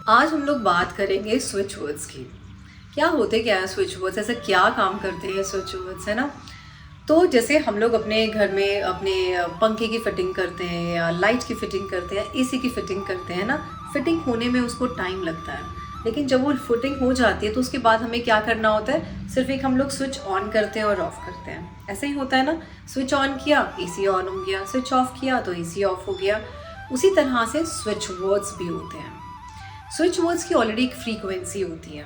आज हम लोग बात करेंगे स्विच वर्ड्स की। क्या होते क्या है स्विच वर्ड्स, ऐसे क्या काम करते हैं स्विच वर्ड्स, है ना। तो जैसे हम लोग अपने घर में अपने पंखे की फिटिंग करते हैं या लाइट की फिटिंग करते हैं, एसी की फिटिंग करते हैं ना। फिटिंग होने में उसको टाइम लगता है, लेकिन जब वो फिटिंग हो जाती है तो उसके बाद हमें क्या करना होता है, सिर्फ एक हम लोग स्विच ऑन करते हैं और ऑफ करते हैं। ऐसे ही होता है ना, स्विच ऑन किया एसी ऑन हो गया, स्विच ऑफ किया तो एसी ऑफ हो गया। उसी तरह से स्विच वर्ड्स भी होते हैं। स्विच वर्ड्स की ऑलरेडी एक फ्रीक्वेंसी होती है।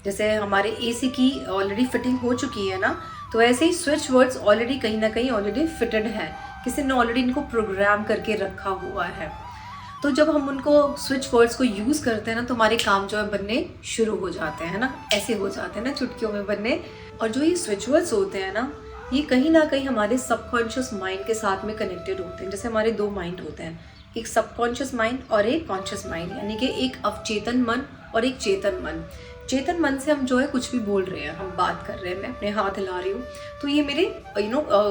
जैसे हमारे एसी की ऑलरेडी फिटिंग हो चुकी है ना, तो ऐसे ही स्विच वर्ड्स ऑलरेडी कहीं ना कहीं ऑलरेडी फिटेड है, किसी ने ऑलरेडी इनको प्रोग्राम करके रखा हुआ है। तो जब हम उनको स्विच वर्ड्स को यूज़ करते हैं ना, तो हमारे काम जो है बनने शुरू हो जाते हैं ना, ऐसे हो जाते हैं ना चुटकियों में बनने। और जो ये स्विच वर्ड्स होते हैं ना, ये कहीं ना कहीं हमारे सबकॉन्शियस माइंड के साथ में कनेक्टेड होते हैं। जैसे हमारे दो माइंड होते हैं, एक सबकॉन्शियस माइंड और एक कॉन्शियस माइंड, यानी कि एक अवचेतन मन और एक चेतन मन। चेतन मन से हम जो है कुछ भी बोल रहे हैं, हम बात कर रहे हैं, मैं अपने हाथ हिला रही हूँ, तो ये मेरे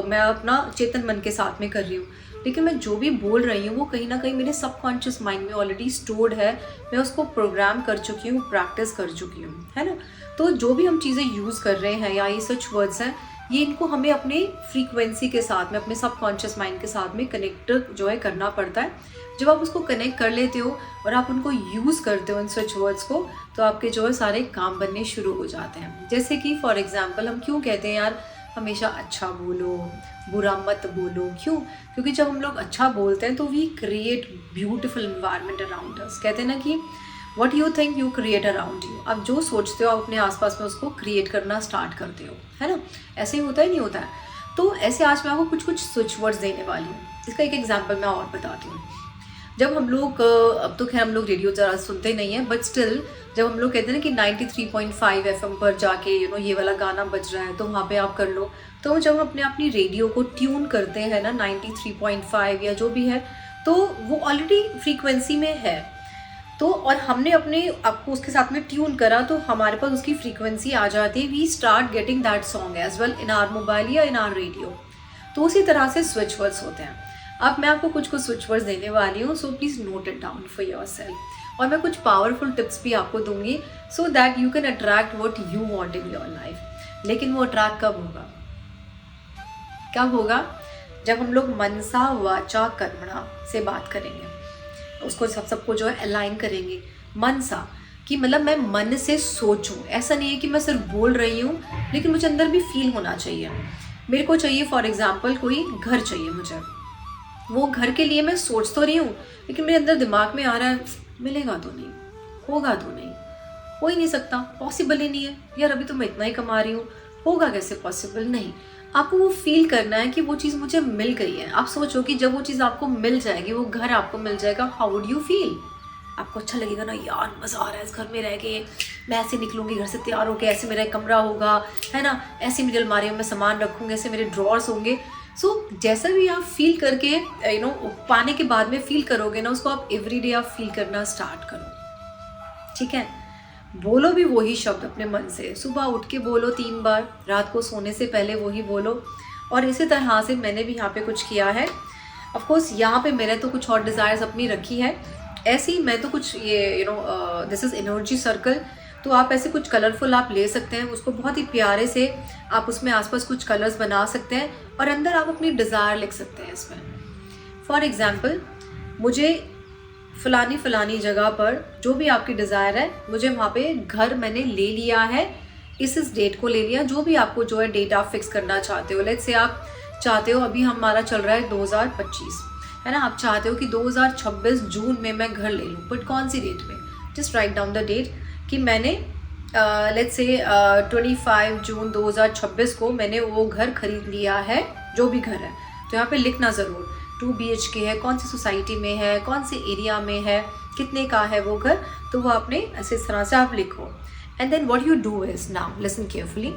मैं अपना चेतन मन के साथ में कर रही हूँ। लेकिन मैं जो भी बोल रही हूँ वो कहीं ना कहीं मेरे सबकॉन्शियस माइंड में ऑलरेडी स्टोर्ड है। मैं उसको प्रोग्राम कर चुकी हूँ, प्रैक्टिस कर चुकी हूँ, है ना। तो जो भी हम चीज़ें यूज़ कर रहे हैं या ये सच वर्ड्स हैं, ये इनको हमें अपने फ्रीक्वेंसी के साथ में, अपने सबकॉन्शियस माइंड के साथ में कनेक्ट जो है करना पड़ता है। जब आप उसको कनेक्ट कर लेते हो और आप उनको यूज़ करते हो इन स्विच वर्ड्स को, तो आपके जो है सारे काम बनने शुरू हो जाते हैं। जैसे कि फॉर एग्जांपल हम क्यों कहते हैं यार हमेशा अच्छा बोलो, बुरा मत बोलो, क्यों? क्योंकि जब हम लोग अच्छा बोलते हैं तो we create beautiful environment around us. कहते हैं ना कि what you think you create around you. आप जो सोचते हो आप अपने आसपास में उसको क्रिएट करना स्टार्ट करते हो, है ना। ऐसे ही होता है, नहीं होता है? तो ऐसे आज मैं आपको कुछ कुछ स्विच वर्ड्स देने वाली हूँ। इसका एक एग्जाम्पल मैं और बताती हूँ। जब हम लोग अब तो खैर हम लोग रेडियो ज़रा सुनते नहीं हैं, बट स्टिल जब हम लोग कहते हैं ना कि 93.5 एफएम पर जाके ये वाला गाना बज रहा है तो वहाँ पे आप कर लो। तो जब हम अपनी रेडियो को ट्यून करते हैं ना 93.5 या जो भी है, तो वो ऑलरेडी फ्रीक्वेंसी में है। तो और हमने अपने आपको उसके साथ में ट्यून करा तो हमारे पास उसकी फ्रीक्वेंसी आ जाती है। We start getting that song as well in our mobile या इन आवर रेडियो। तो उसी तरह से स्विच वर्ड्स होते हैं। अब मैं आपको कुछ कुछ स्विच वर्ड्स देने वाली हूँ, so please note it down for your self. और मैं कुछ पावरफुल टिप्स भी आपको दूंगी so that you can attract what you want in your life. लेकिन वो अट्रैक्ट कब होगा? कब होगा? जब हम लोग मनसा वाचा कर्मणा से बात करेंगे, उसको सबको जो है अलाइन करेंगे। मनसा कि मतलब मैं मन से सोचूं। ऐसा नहीं है कि मैं सिर्फ बोल रही हूँ, लेकिन मुझे अंदर भी फील होना चाहिए। मेरे को चाहिए फॉर एग्जाम्पल कोई घर चाहिए मुझे, वो घर के लिए मैं सोच तो रही हूँ, लेकिन मेरे अंदर दिमाग में आ रहा है मिलेगा तो नहीं, होगा तो नहीं, हो ही नहीं सकता, पॉसिबल ही नहीं है यार, अभी तो मैं इतना ही कमा रही हूँ, होगा कैसे पॉसिबल? नहीं, आपको वो फील करना है कि वो चीज़ मुझे मिल गई है। आप सोचो कि जब वो चीज़ आपको मिल जाएगी, वो घर आपको मिल जाएगा, हाउ वुड यू फील? आपको अच्छा लगेगा ना, यार मज़ा आ रहा है इस घर में रह के, मैं ऐसे निकलूंगी घर से तैयार होकर, ऐसे मेरा एक कमरा होगा, है ना, ऐसी मेरी अलमारियों में सामान रखूँगी, ऐसे मेरे ड्रॉर्स होंगे। सो जैसा भी आप फील करके पाने के बाद में फील करोगे ना, उसको आप एवरीडे आप फील करना स्टार्ट करो, ठीक है। बोलो भी वही शब्द अपने मन से, सुबह उठ के बोलो 3 बार, रात को सोने से पहले वही बोलो। और इसी तरह से मैंने भी यहाँ पे कुछ किया है। ऑफ कोर्स यहाँ पे मैंने तो कुछ और डिज़ायर्स अपनी रखी है। ऐसे ही मैं तो कुछ ये दिस इज़ एनर्जी सर्कल, तो आप ऐसे कुछ कलरफुल आप ले सकते हैं, उसको बहुत ही प्यारे से आप उसमें आसपास कुछ कलर्स बना सकते हैं और अंदर आप अपनी डिज़ायर लिख सकते हैं इसमें। फॉर एग्जांपल, मुझे फलानी जगह पर जो भी आपकी डिज़ायर है, मुझे वहाँ पे घर मैंने ले लिया है, इस डेट को ले लिया। जो भी आपको जो है डेट आप फिक्स करना चाहते हो, लेट्स से आप चाहते हो, अभी हमारा चल रहा है 2025, है ना, आप चाहते हो कि 2026 जून में मैं घर ले लूँ, बट कौन सी डेट में? Just write down the date कि मैंने लेट्स से 25 जून 2026 को मैंने वो घर खरीद लिया है, जो भी घर है। तो यहाँ पे लिखना ज़रूर 2 BHK है, कौन सी सोसाइटी में है, कौन से एरिया में है, कितने का है वो घर। तो वो आपने ऐसे इस तरह से आप लिखो। And then what you do is, now listen carefully,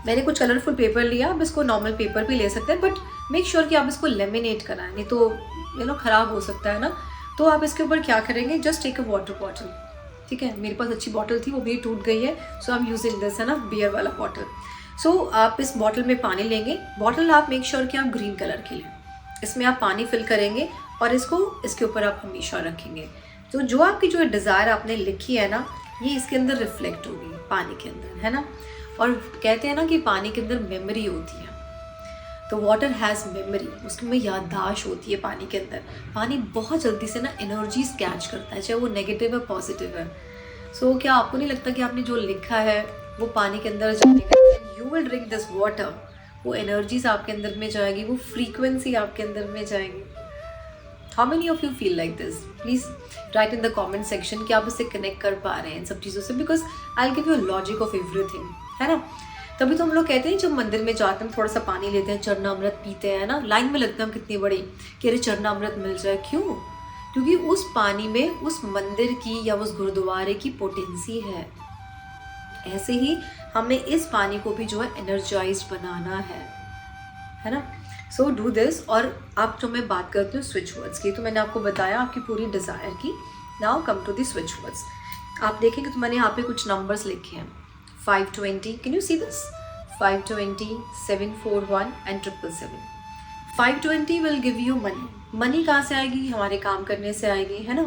मैंने कुछ कलरफुल पेपर लिया, आप इसको नॉर्मल पेपर भी ले सकते हैं, बट मेक श्योर कि आप इसको लेमिनेट कराएं, नहीं तो ख़राब हो सकता है ना। तो आप इसके ऊपर क्या करेंगे, just take a water bottle, ठीक है। मेरे पास अच्छी बॉटल थी, वो भी टूट गई है, सो आई एम यूजिंग दिस, है ना, बियर वाला बॉटल। सो आप इस बॉटल में पानी लेंगे। बॉटल आप मेक श्योर कि आप ग्रीन कलर की लें। इसमें आप पानी फिल करेंगे और इसको इसके ऊपर आप हमेशा रखेंगे। तो जो आपकी जो डिज़ायर आपने लिखी है ना, ये इसके अंदर रिफ्लेक्ट होगी पानी के अंदर, है ना। और कहते हैं ना कि पानी के अंदर मेमोरी होती है, तो वाटर हैज़ मेमोरी, उसमें याददाश्त होती है पानी के अंदर। पानी बहुत जल्दी से ना एनर्जीज कैच करता है, चाहे वो नेगेटिव है पॉजिटिव है। सो क्या आपको नहीं लगता कि आपने जो लिखा है वो पानी के अंदर जाएगा, you will drink this water, वो एनर्जीज आपके अंदर में जाएगी, वो फ्रीक्वेंसी आपके अंदर में जाएगी। How many of you feel like this? Please right in the comment section कि आप इससे कनेक्ट कर पा रहे हैं इन सब चीज़ों से, because I will give you logic of everything, है ना। तभी तो हम लोग कहते हैं जब मंदिर में जाते हैं थोड़ा सा पानी लेते हैं, चरणामृत पीते हैं ना, लाइन में लगते हैं हम कितनी बड़ी कि अरे चरणामृत मिल जाए। क्यों? क्योंकि उस पानी में उस मंदिर की या उस गुरुद्वारे की पोटेंसी है। ऐसे ही हमें इस पानी को भी जो है एनर्जाइज बनाना है ना। So do this. और आप जो मैं बात करती हूँ स्विच वर्ड्स की, तो मैंने आपको बताया आपकी पूरी डिज़ायर की। Now come to the switch words. आप देखेंगे तो मैंने यहाँ पे कुछ नंबर्स लिखे हैं, 520, can you see this? 520, 741 and 777। 520 will give you money. Money कहाँ से आएगी? हमारे काम करने से आएगी, है ना।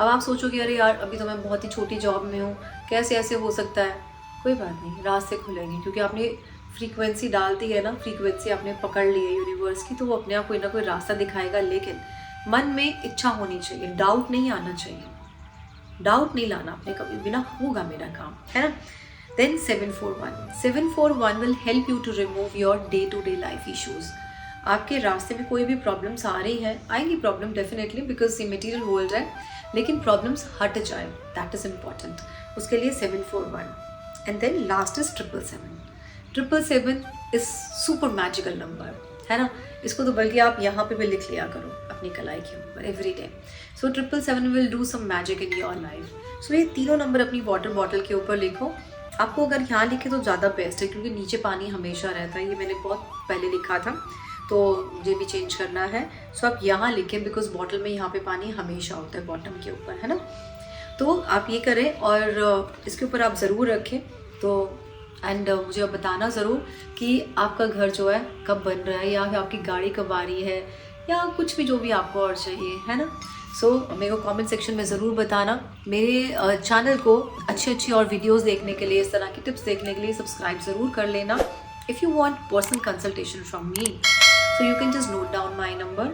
अब आप सोचोगे अरे यार अभी तो मैं बहुत ही छोटी जॉब में हूँ, कैसे ऐसे हो सकता है? कोई बात नहीं, रास्ते खुलेंगे, क्योंकि आपने फ्रीक्वेंसी डाल दी है ना, फ्रीक्वेंसी आपने पकड़ ली है यूनिवर्स की, तो वो अपने आप कोई ना कोई रास्ता दिखाएगा। लेकिन मन में इच्छा होनी चाहिए, डाउट नहीं आना चाहिए, डाउट नहीं लाना आपने कभी भी ना, होगा मेरा काम, है ना। Then 741 will help you to remove your day-to-day life issues. आपके रास्ते में कोई भी प्रॉब्लम्स आ रही हैं, आएंगी प्रॉब्लम डेफिनेटली, बिकॉज ये मटेरियल वर्ल्ड है, लेकिन प्रॉब्लम्स हट जाए, दैट इज़ इम्पॉर्टेंट। उसके लिए 741 and then last is 777। 777 is super magical number, है ना। इसको तो बल्कि आप यहाँ पे भी लिख लिया करो अपनी कलाई के ऊपर every day. So 777 will do some magic in your life. So ये तीनों नंबर अपनी वाटर बॉटल के ऊपर लिखो। आपको अगर यहाँ लिखे तो ज़्यादा बेस्ट है, क्योंकि नीचे पानी हमेशा रहता है। ये मैंने बहुत पहले लिखा था, तो मुझे भी चेंज करना है। सो आप यहाँ लिखें, बिकॉज बॉटल में यहाँ पे पानी हमेशा होता है बॉटम के ऊपर, है ना। तो आप ये करें और इसके ऊपर आप ज़रूर रखें। तो एंड मुझे अब बताना ज़रूर कि आपका घर जो है कब बन रहा है, या फिर आपकी गाड़ी कब आ रही है, या कुछ भी जो भी आपको और चाहिए, है ना। सो मेरे को कमेंट सेक्शन में ज़रूर बताना। मेरे चैनल को अच्छी और वीडियोस देखने के लिए, इस तरह की टिप्स देखने के लिए सब्सक्राइब ज़रूर कर लेना। If you want personal consultation from me, so you can just note down my number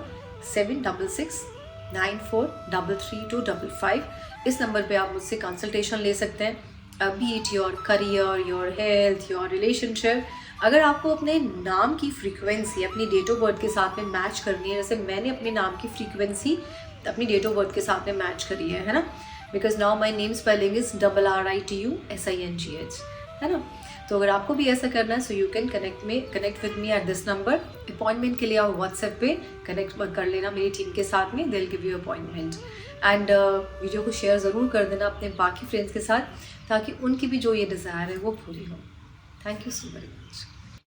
7669433255। इस नंबर पे आप मुझसे कंसल्टेशन ले सकते हैं, B it your career, your health, your relationship. अगर आपको अपने नाम की फ्रीक्वेंसी अपनी डेट ऑफ बर्थ के साथ में मैच करनी है, जैसे मैंने अपने नाम की फ्रीक्वेंसी अपनी डेट ऑफ बर्थ के साथ में मैच करी है ना, because now my name spelling is RRITUSINGH, है ना। तो अगर आपको भी ऐसा करना है, so you can connect with me at this number. Appointment के लिए आप व्हाट्सएप पे कनेक्ट कर लेना मेरी टीम के साथ में, they will give you appointment. And video को शेयर ज़रूर कर देना अपने बाकी फ्रेंड्स के साथ, ताकि उनकी भी जो ये डिज़ायर है वो पूरी हो। Thank you so very much.